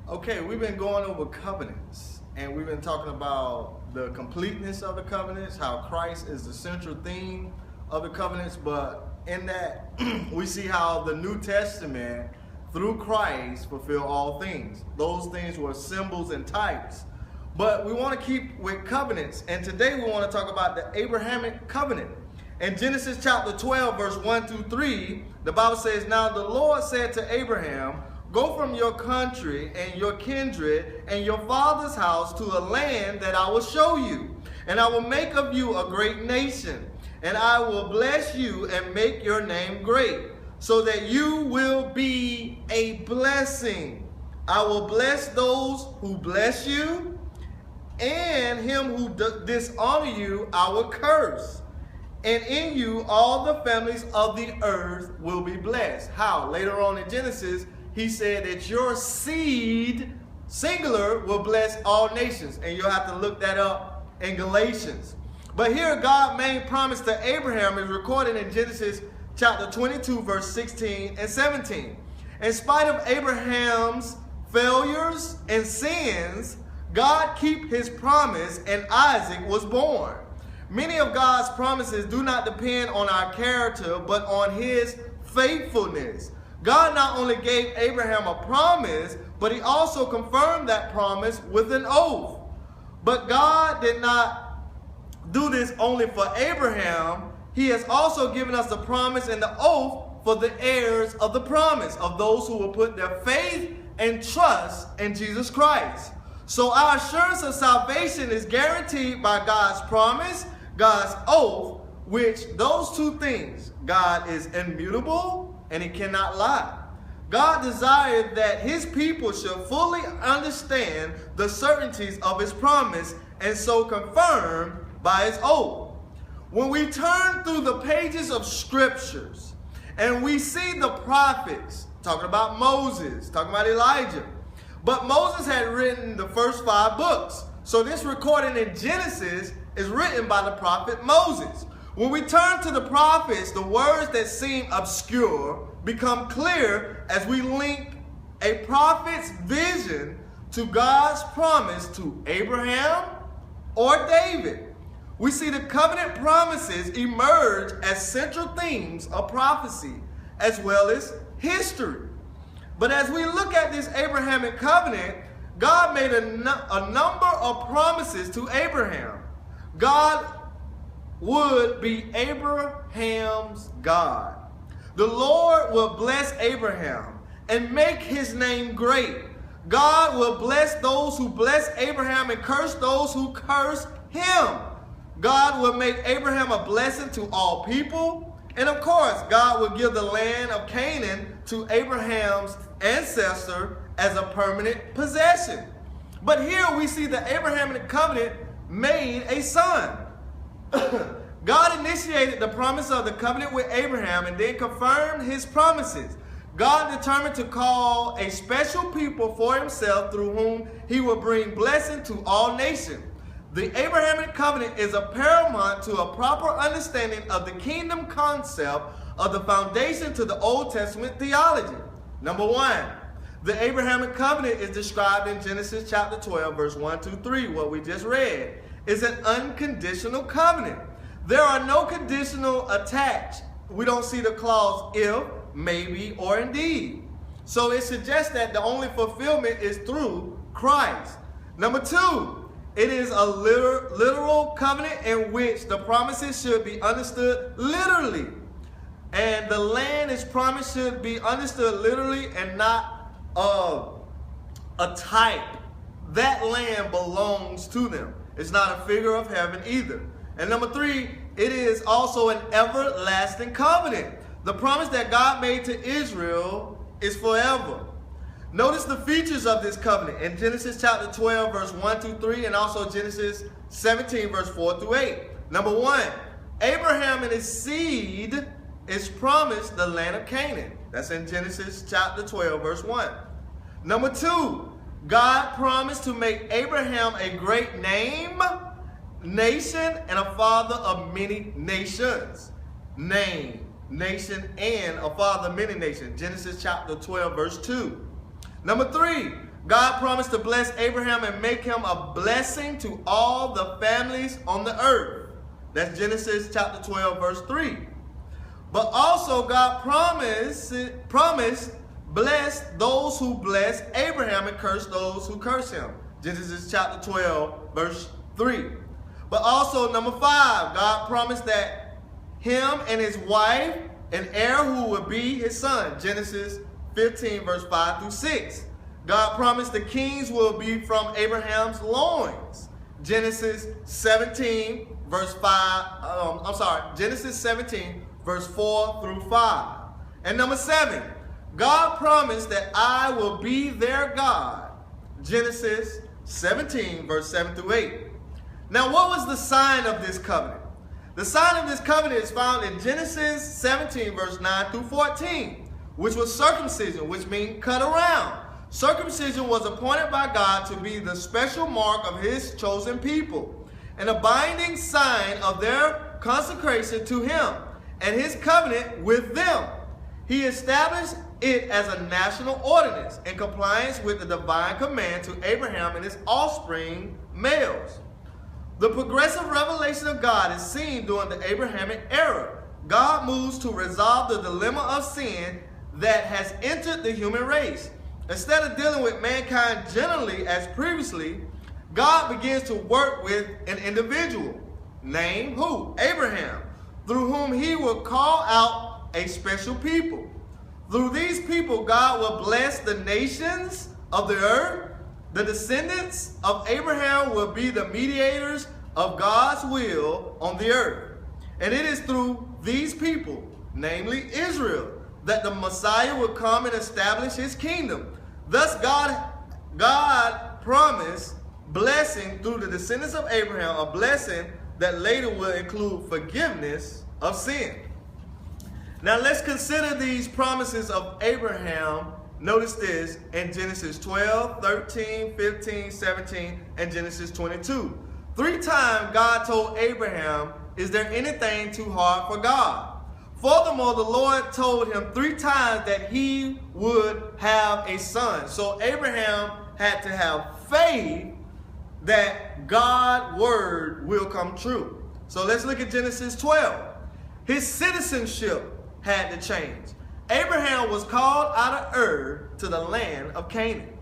Okay, we've been going over covenants, and we've been talking about the completeness of the covenants, how Christ is the central theme of the covenants, but in that we see how the New Testament, through Christ, fulfill all things. Those things were symbols and types. But we want to keep with covenants, and today we want to talk about the Abrahamic covenant. In Genesis chapter 12, verse 1 through 3, the Bible says, "Now the Lord said to Abraham, go from your country and your kindred and your father's house to a land that I will show you. And I will make of you a great nation. And I will bless you and make your name great, so that you will be a blessing. I will bless those who bless you, and him who dishonor you I will curse. And in you all the families of the earth will be blessed." How? Later on in Genesis, he said that your seed, singular, will bless all nations. And you'll have to look that up in Galatians. But here, God's main promise to Abraham is recorded in Genesis chapter 22, verse 16 and 17. In spite of Abraham's failures and sins, God kept his promise and Isaac was born. Many of God's promises do not depend on our character, but on his faithfulness. God not only gave Abraham a promise, but he also confirmed that promise with an oath. But God did not do this only for Abraham. He has also given us the promise and the oath for the heirs of the promise, of those who will put their faith and trust in Jesus Christ. So our assurance of salvation is guaranteed by God's promise, God's oath, which those two things, God is immutable and he cannot lie. God desired that his people should fully understand the certainties of his promise, and so confirmed by his oath. When we turn through the pages of scriptures and we see the prophets, talking about Moses, talking about Elijah, but Moses had written the first 5 books. So this recording in Genesis is written by the prophet Moses. When we turn to the prophets, the words that seem obscure become clear as we link a prophet's vision to God's promise to Abraham or David. We see the covenant promises emerge as central themes of prophecy as well as history. But as we look at this Abrahamic covenant, God made a number of promises to Abraham. God would be Abraham's God. The Lord will bless Abraham and make his name great. God will bless those who bless Abraham and curse those who curse him. God will make Abraham a blessing to all people. And of course, God will give the land of Canaan to Abraham's ancestor as a permanent possession. But here we see the Abrahamic covenant made a son. God initiated the promise of the covenant with Abraham and then confirmed his promises. God determined to call a special people for himself through whom he will bring blessing to all nations. The Abrahamic covenant is a paramount to a proper understanding of the kingdom concept of the foundation to the Old Testament theology. Number 1, the Abrahamic covenant is described in Genesis chapter 12, verse 1 to 3, what we just read. It's an unconditional covenant. There are no conditional attached. We don't see the clause if, maybe, or indeed. So it suggests that the only fulfillment is through Christ. Number 2, it is a literal covenant in which the promises should be understood literally. And the land is promised should be understood literally and not a type. That land belongs to them. It's not a figure of heaven either. And number 3, it is also an everlasting covenant. The promise that God made to Israel is forever. Notice the features of this covenant in Genesis chapter 12, verse 1 through 3, and also Genesis 17, verse 4 through 8. Number 1, Abraham and his seed is promised the land of Canaan. That's in Genesis chapter 12, verse 1. Number 2, God promised to make Abraham a great nation, and a father of many nations. Name, nation, and a father of many nations. Genesis chapter 12, verse 2. Number 3, God promised to bless Abraham and make him a blessing to all the families on the earth. That's Genesis chapter 12, verse 3. But also God promised bless those who bless Abraham and curse those who curse him. Genesis chapter 12, verse 3. But also, number 5, God promised that him and his wife, an heir who would be his son. Genesis 15, verse 5 through 6. God promised the kings will be from Abraham's loins. Genesis 17, verse 5. Genesis 17, verse 4 through 5. And number 7, God promised that I will be their God. Genesis 17, verse 7 through 8. Now, what was the sign of this covenant? The sign of this covenant is found in Genesis 17, verse 9 through 14, which was circumcision, which means cut around. Circumcision was appointed by God to be the special mark of his chosen people, and a binding sign of their consecration to him and his covenant with them. He established it as a national ordinance in compliance with the divine command to Abraham and his offspring males. The progressive revelation of God is seen during the Abrahamic era. God moves to resolve the dilemma of sin that has entered the human race. Instead of dealing with mankind generally as previously, God begins to work with an individual, named who? Abraham, through whom he will call out a special people. Through these people, God will bless the nations of the earth. The descendants of Abraham will be the mediators of God's will on the earth. And it is through these people, namely Israel, that the Messiah will come and establish his kingdom. Thus God promised blessing through the descendants of Abraham, a blessing that later will include forgiveness of sin. Now let's consider these promises of Abraham. Notice this in Genesis 12, 13, 15, 17, and Genesis 22. 3 times God told Abraham, is there anything too hard for God? Furthermore, the Lord told him 3 times that he would have a son. So Abraham had to have faith that God's word will come true. So let's look at Genesis 12. His citizenship had to change. Abraham was called out of Ur to the land of Canaan.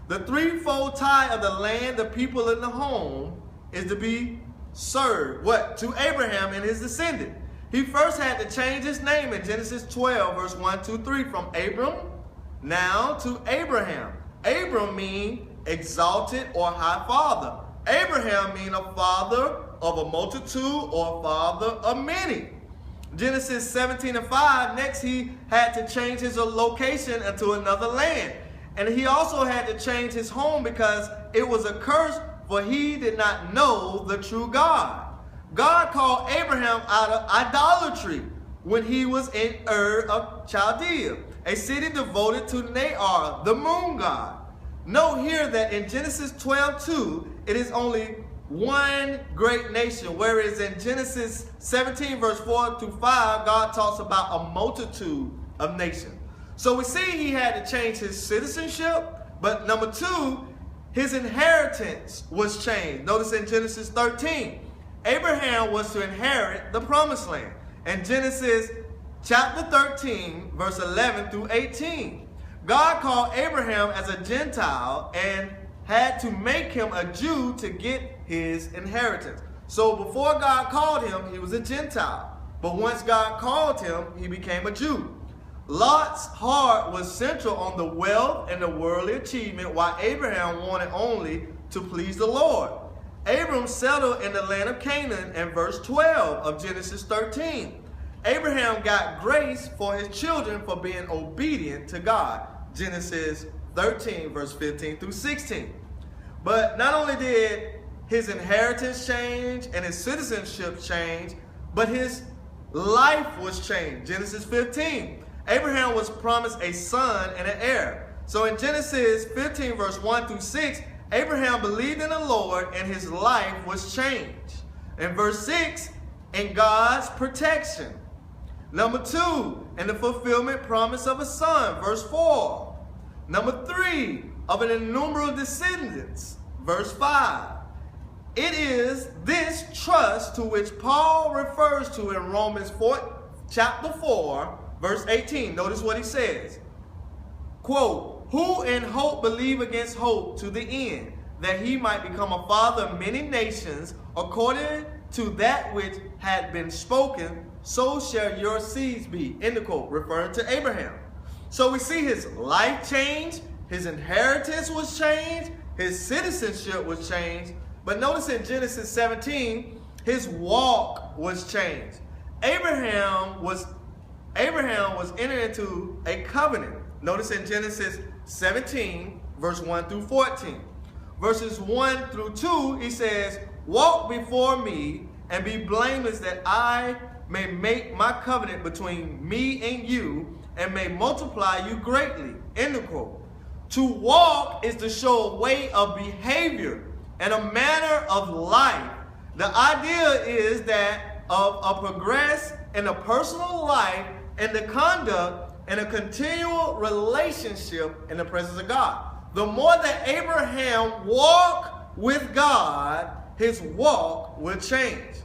The threefold tie of the land, the people, and the home is to be served. What? To Abraham and his descendant. He first had to change his name in Genesis 12, verse 1, 2, 3, from Abram now to Abraham. Abram means exalted or high father. Abraham means a father of a multitude or father of many. Genesis 17 and 5, next he had to change his location into another land. And he also had to change his home because it was a curse, for he did not know the true God. God called Abraham out of idolatry when he was in Ur of Chaldea, a city devoted to Nahor, the moon god. Note here that in Genesis 12:2, it is only one great nation, whereas in Genesis 17, verse 4 to 5, God talks about a multitude of nations. So we see he had to change his citizenship, but number 2, his inheritance was changed. Notice in Genesis 13, Abraham was to inherit the promised land. In Genesis chapter 13, verse 11 through 18, God called Abraham as a Gentile and had to make him a Jew to get his inheritance. So before God called him, he was a Gentile. But once God called him, he became a Jew. Lot's heart was central on the wealth and the worldly achievement, while Abraham wanted only to please the Lord. Abram settled in the land of Canaan in verse 12 of Genesis 13. Abraham got grace for his children for being obedient to God. Genesis 13, verse 15 through 16. But not only did his inheritance change and his citizenship change, but his life was changed. Genesis 15. Abraham was promised a son and an heir. So in Genesis 15, verse 1 through 6, Abraham believed in the Lord and his life was changed. In verse 6, in God's protection. Number 2, in the fulfillment promise of a son. Verse 4. Number 3, of an innumerable descendants. Verse 5. It is this trust to which Paul refers to in Romans chapter 4, verse 18. Notice what he says. Quote, who in hope believe against hope to the end, that he might become a father of many nations, according to that which had been spoken, so shall your seeds be. End of quote, referring to Abraham. So we see his life changed, his inheritance was changed, his citizenship was changed. But notice in Genesis 17, his walk was changed. Abraham was entered into a covenant. Notice in Genesis 17, verse 1 through 14. Verses 1 through 2, he says, walk before me and be blameless, that I may make my covenant between me and you, and may multiply you greatly. End of quote. To walk is to show a way of behavior and a manner of life. The idea is that of a progress in a personal life and the conduct and a continual relationship in the presence of God. The more that Abraham walked with God, his walk will change.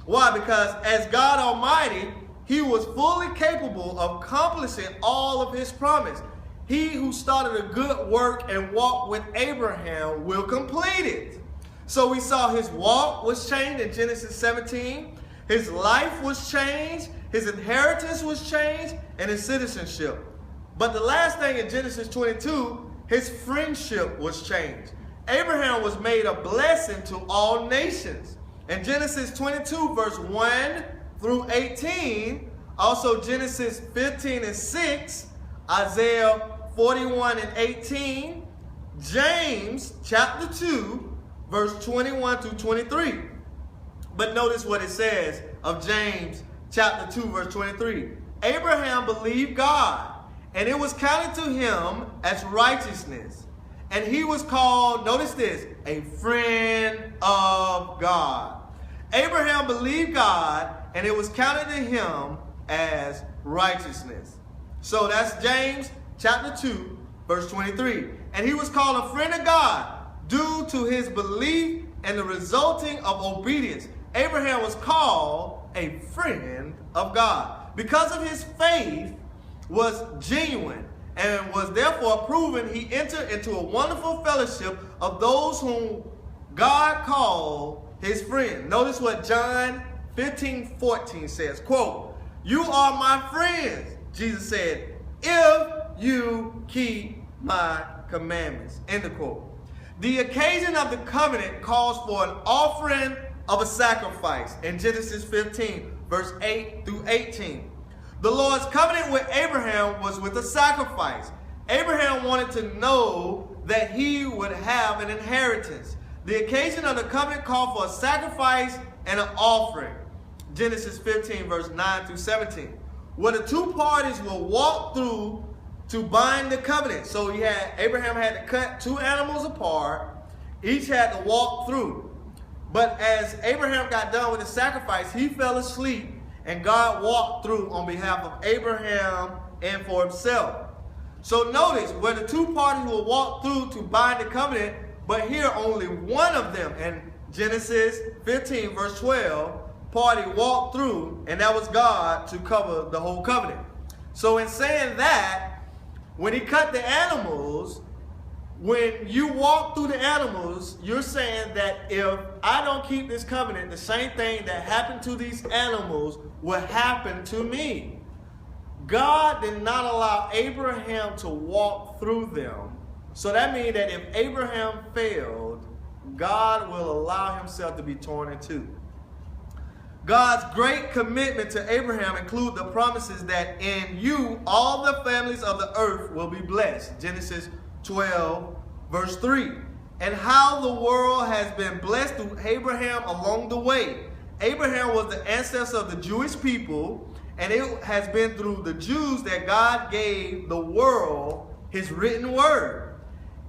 Why? Because as God Almighty, he was fully capable of accomplishing all of his promise. He who started a good work and walked with Abraham will complete it. So we saw his walk was changed in Genesis 17. His life was changed. His inheritance was changed. And his citizenship. But the last thing in Genesis 22, his friendship was changed. Abraham was made a blessing to all nations. In Genesis 22, verse 1 through 18, also Genesis 15 and 6, Isaiah 41 and 18, James chapter 2, verse 21 through 23. But notice what it says of James chapter 2, verse 23. Abraham believed God, and it was counted to him as righteousness. And he was called, notice this, a friend of God. Abraham believed God, and it was counted to him as righteousness. So that's James chapter 2, verse 23. And he was called a friend of God due to his belief and the resulting of obedience. Abraham was called a friend of God because of his faith was genuine and was therefore proven. He entered into a wonderful fellowship of those whom God called his friend. Notice what John 15:14 says, quote, you are my friends, Jesus said, if you keep my commandments, end of quote. The occasion of the covenant calls for an offering of a sacrifice in Genesis 15, verse 8 through 18. The Lord's covenant with Abraham was with a sacrifice. Abraham wanted to know that he would have an inheritance. The occasion of the covenant called for a sacrifice and an offering. Genesis 15, verse 9 through 17. Where the two parties will walk through to bind the covenant. So Abraham had to cut two animals apart. Each had to walk through. But as Abraham got done with the sacrifice, he fell asleep, and God walked through on behalf of Abraham and for himself. So notice where the two parties will walk through to bind the covenant, but here only one of them in Genesis 15, verse 12, party walked through, and that was God to cover the whole covenant. So in saying that, when he cut the animals, when you walk through the animals, you're saying that if I don't keep this covenant, the same thing that happened to these animals will happen to me. God did not allow Abraham to walk through them. So that means that if Abraham failed, God will allow himself to be torn in two. God's great commitment to Abraham include the promises that in you all the families of the earth will be blessed. Genesis 12, verse 3. And how the world has been blessed through Abraham along the way. Abraham was the ancestor of the Jewish people, and it has been through the Jews that God gave the world his written word.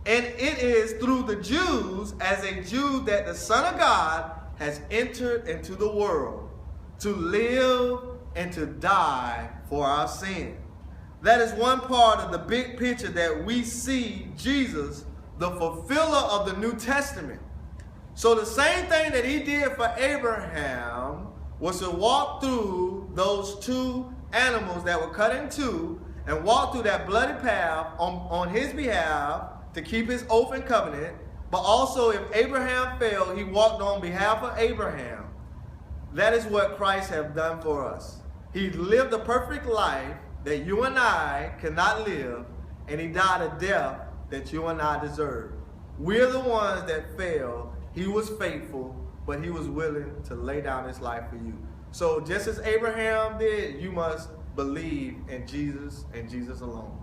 And it is through the Jews, as a Jew, that the Son of God has entered into the world to live and to die for our sin. That is one part of the big picture that we see Jesus the fulfiller of the New Testament. So the same thing that he did for Abraham was to walk through those two animals that were cut in two and walk through that bloody path on his behalf to keep his oath and covenant. But also, if Abraham failed, he walked on behalf of Abraham. That is what Christ has done for us. He lived a perfect life that you and I cannot live, and he died a death that you and I deserve. We're the ones that failed. He was faithful, but he was willing to lay down his life for you. So just as Abraham did, you must believe in Jesus and Jesus alone.